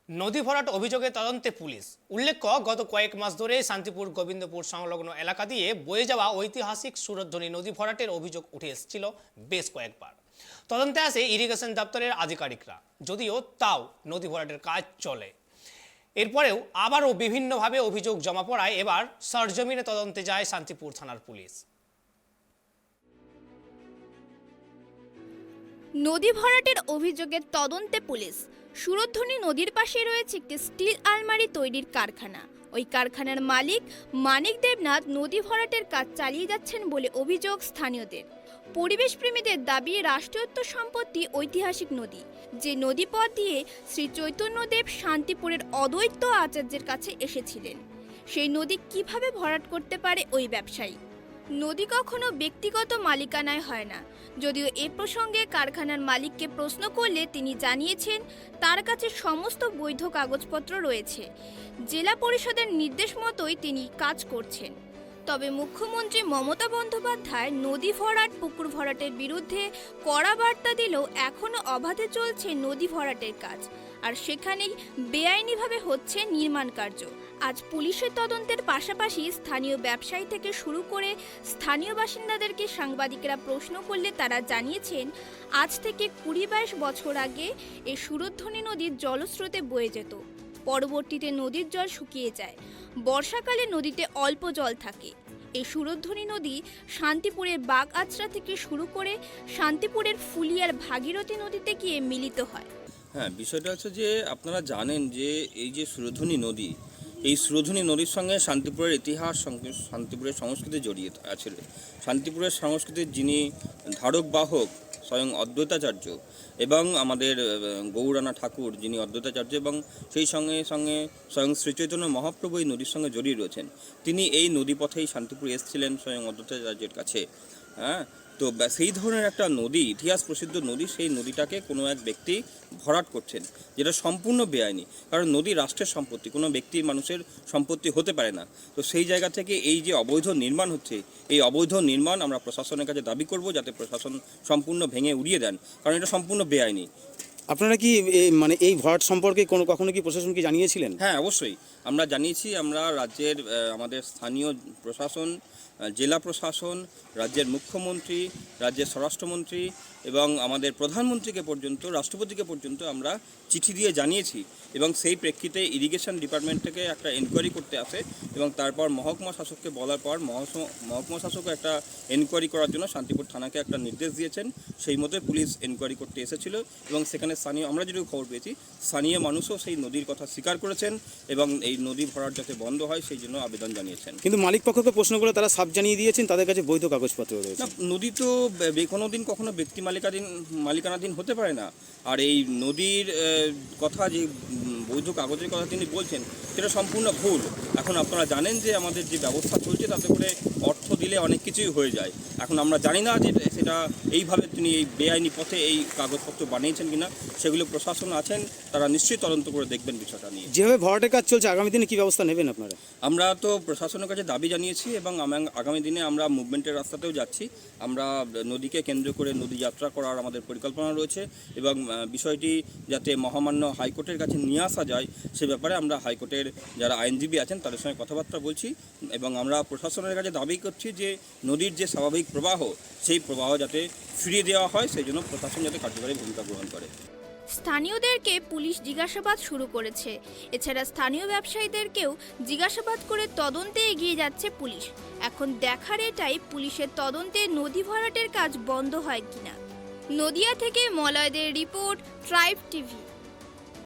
নদী ভরাট অভিযোগে তদন্তে পুলিশ। উল্লেখ্য, গত কয়েক মাস ধরে শান্তিপুর গোবিন্দপুর সংলগ্ন এলাকা দিয়ে বয়ে যাওয়া ঐতিহাসিক সুরধ্বনি নদী ভরাটের অভিযোগ উঠে এসেছিল বেশ কয়েকবার। তদন্তে আসে ইরিগেশন দপ্তরের আধিকারিকরা, যদিও তাও নদী ভরাটের কাজ চলে। এরপরেও আবারও বিভিন্নভাবে অভিযোগ জমা পড়ায় এবার সরজমিনে তদন্তে যায় শান্তিপুর থানার পুলিশ। নদী ভরাটের অভিযোগের তদন্তে পুলিশ। সুরধ্বনি নদীর পাশে রয়েছে একটি স্টিল আলমারি তৈরির কারখানা। ওই কারখানার মালিক মানিক দেবনাথ নদী ভরাটের কাজ চালিয়ে যাচ্ছেন বলে অভিযোগ স্থানীয়দের। পরিবেশ প্রেমীদের দাবি, রাষ্ট্রীয়ত্ব সম্পত্তি ঐতিহাসিক নদী, যে নদীপথ দিয়ে শ্রী চৈতন্যদেব শান্তিপুরের অদ্বৈত আচার্যের কাছে এসেছিলেন, সেই নদী কিভাবে ভরাট করতে পারে ওই ব্যবসায়ী? নদী কখনো ব্যক্তিগত মালিকানায় হয় না। যদিও এ প্রসঙ্গে কারখানার মালিককে প্রশ্ন করলে তিনি জানিয়েছেন তার কাছে সমস্ত বৈধ কাগজপত্র রয়েছে, জেলা পরিষদের নির্দেশ মতোই তিনি কাজ করছেন। তবে মুখ্যমন্ত্রী মমতা বন্দ্যোপাধ্যায় নদী ভরাট পুকুর ভরাটের বিরুদ্ধে কড়া বার্তা দিলেও এখনও অবাধে চলছে নদী ভরাটের কাজ, আর সেখানেই বেআইনিভাবে হচ্ছে নির্মাণ কার্য। আজ পুলিশের তদন্তের পাশাপাশি স্থানীয় ব্যবসায়ী থেকে শুরু করে স্থানীয় বাসিন্দাদেরকে সাংবাদিকেরা প্রশ্ন করলে তারা জানিয়েছেন, আজ থেকে ২০-২২ বছর আগে এই সুরধ্বনি নদীর জলস্রোতে বয়ে যেত। পরবর্তীতে নদীর জল শুকিয়ে যায়, বর্ষাকালে নদীতে অল্প জল থাকে। এই সুরধ্বনি নদী শান্তিপুরের বাগ আচরা থেকে শুরু করে শান্তিপুরের ফুলিয়ার ভাগীরথী নদীতে গিয়ে মিলিত হয়। হ্যাঁ, বিষয়টা হচ্ছে যে আপনারা জানেন যে এই যে সুরধ্বনি নদী, এই সুরধ্বনি নদীর সঙ্গে শান্তিপুরের ইতিহাস, শান্তিপুরের সংস্কৃতি জড়িয়ে আছে। শান্তিপুরের সংস্কৃতির যিনি ধারক বাহক স্বয়ং অদ্বৈতাচার্য, এবং আমাদের গৌরানা ঠাকুর যিনি অদ্বৈতাচার্য, এবং সেই সঙ্গে সঙ্গে স্বয়ং শ্রীচৈতন্য মহাপ্রভু এই নদীর সঙ্গে জড়িয়ে রয়েছেন। তিনি এই নদীপথেই শান্তিপুর এসেছিলেন স্বয়ং অদ্বৈতাচার্যের কাছে। হ্যাঁ, তো সেই ধরনের একটা নদী, ইতিহাস প্রসিদ্ধ নদী, সেই নদীটাকে কোনো এক ব্যক্তি ভরাট করছেন, যেটা সম্পূর্ণ বেআইনি। কারণ নদী রাষ্ট্রের সম্পত্তি, কোনো ব্যক্তি মানুষের সম্পত্তি হতে পারে না। তো সেই জায়গা থেকে এই যে অবৈধ নির্মাণ হচ্ছে, এই অবৈধ নির্মাণ আমরা প্রশাসনের কাছে দাবি করব যাতে প্রশাসন সম্পূর্ণ ভেঙে উড়িয়ে দেন, কারণ এটা সম্পূর্ণ বেআইনি। আপনারা কি এই ভরাট সম্পর্কে কখনো কি প্রশাসনকে জানিয়েছিলেন? হ্যাঁ, অবশ্যই আমরা জানিয়েছি। আমরা রাজ্যের আমাদের স্থানীয় প্রশাসন, জেলা প্রশাসন, রাজ্যের মুখ্যমন্ত্রী, রাজ্যের স্বরাষ্ট্রমন্ত্রী এবং আমাদের প্রধানমন্ত্রীকে পর্যন্ত, রাষ্ট্রপতিকে পর্যন্ত আমরা চিঠি দিয়ে জানিয়েছি। এবং সেই প্রেক্ষিতে ইরিগেশন ডিপার্টমেন্ট থেকে একটা এনকোয়ারি করতে আসে, এবং তারপর মহকুমা শাসককে বলার পর মহকুমা শাসকও একটা এনকোয়ারি করার জন্য শান্তিপুর থানাকে একটা নির্দেশ দিয়েছেন। সেই মতো পুলিশ এনকোয়ারি করতে এসেছিল, এবং সেখানে স্থানীয়, আমরা যেটুকু খবর পেয়েছি, স্থানীয় মানুষও সেই নদীর কথা স্বীকার করেছেন এবং এই নদী ভরাট যাতে বন্ধ হয় সেই জন্য আবেদন জানিয়েছেন। কিন্তু মালিক পক্ষকে প্রশ্ন করে তারা সাফ জানিয়ে দিয়েছেন তাদের কাছে বৈধ কাগজপত্র রয়েছে। না, নদী তো কোনো দিন কখনো ব্যক্তি মালিকানাধীন হতে পারে না। আর এই নদীর কথা, যে বৈধ কাগজের কথা তিনি বলছেন, সেটা সম্পূর্ণ ভুল। এখন আপনারা জানেন যে আমাদের যে ব্যবস্থা চলছে তাতে করে অর্থ দিলে অনেক কিছুই হয়ে যায়। এখন আমরা জানি না যে সেটা এইভাবে তিনি এই বেআইনি পথে এই কাগজপত্র বানিয়েছেন কিনা, সেগুলো প্রশাসন আছেন, তারা নিশ্চয়ই তদন্ত করে দেখবেন বিষয়টা নিয়ে। যেভাবে ভরাটের কাজ চলছে, আগামী দিনে কি ব্যবস্থা নেবেন আপনারা? আমরা তো প্রশাসনের কাছে দাবি জানিয়েছি, এবং আগামী দিনে আমরা মুভমেন্টের রাস্তাতেও যাচ্ছি। আমরা নদীকে কেন্দ্র করে নদী যাত্রা করার আমাদের পরিকল্পনা রয়েছে, এবং বিষয়টি যাতে মহামান্য হাইকোর্টের কাছে নিয়ে আসা যায় সে ব্যাপারে আমরা হাইকোর্টের যারা আইনজীবী আছেন তাদের সঙ্গে কথাবার্তা বলছি। এবং আমরা প্রশাসনের কাছে দাবি করছি যে নদীর যে স্বাভাবিক প্রবাহ, সেই প্রবাহ যাতে ফিরিয়ে দেওয়া হয়, সেই জন্য প্রশাসন যাতে কার্যকরী ভূমিকা গ্রহণ করে। স্থানীয়দেরকে পুলিশ জিজ্ঞাসাবাদ শুরু করেছে। এছাড়া স্থানীয় ব্যবসায়ীদেরকেও জিজ্ঞাসাবাদ করে তদন্তে এগিয়ে যাচ্ছে পুলিশ। এখন দেখার এটাই, পুলিশের তদন্তে নদী ভরাটের কাজ বন্ধ হয় কিনা। নদিয়া থেকে মলয়দের রিপোর্ট, ট্রাইব টিভি।